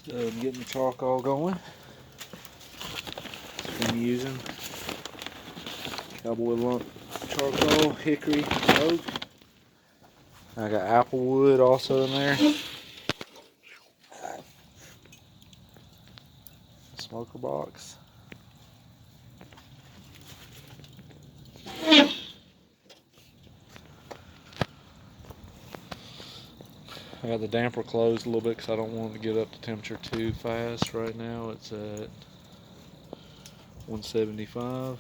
Getting the charcoal going. Been using Cowboy Lump charcoal, hickory, oak. I got apple wood also in there. Smoker box. I got the damper closed a little bit because I don't want it to get up to temperature too fast. Right now it's at 175.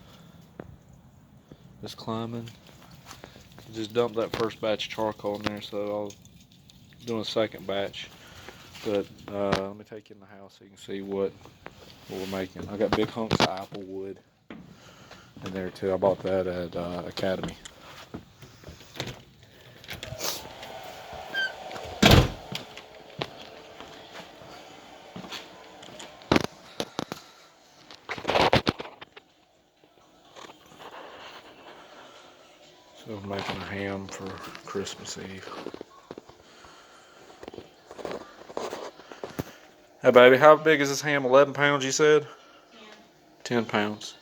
It's climbing. Just dumped that first batch of charcoal in there, so I'll do a second batch. But let me take you in the house so you can see what we're making. I got big hunks of apple wood in there too. I bought that at Academy. So I'm making a ham for Christmas Eve. Hey baby, how big is this ham? 11 pounds you said? 10 pounds.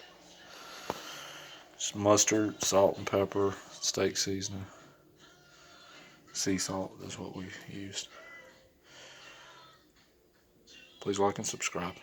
Just mustard, salt and pepper, steak seasoning. Sea salt is what we used. Please like and subscribe.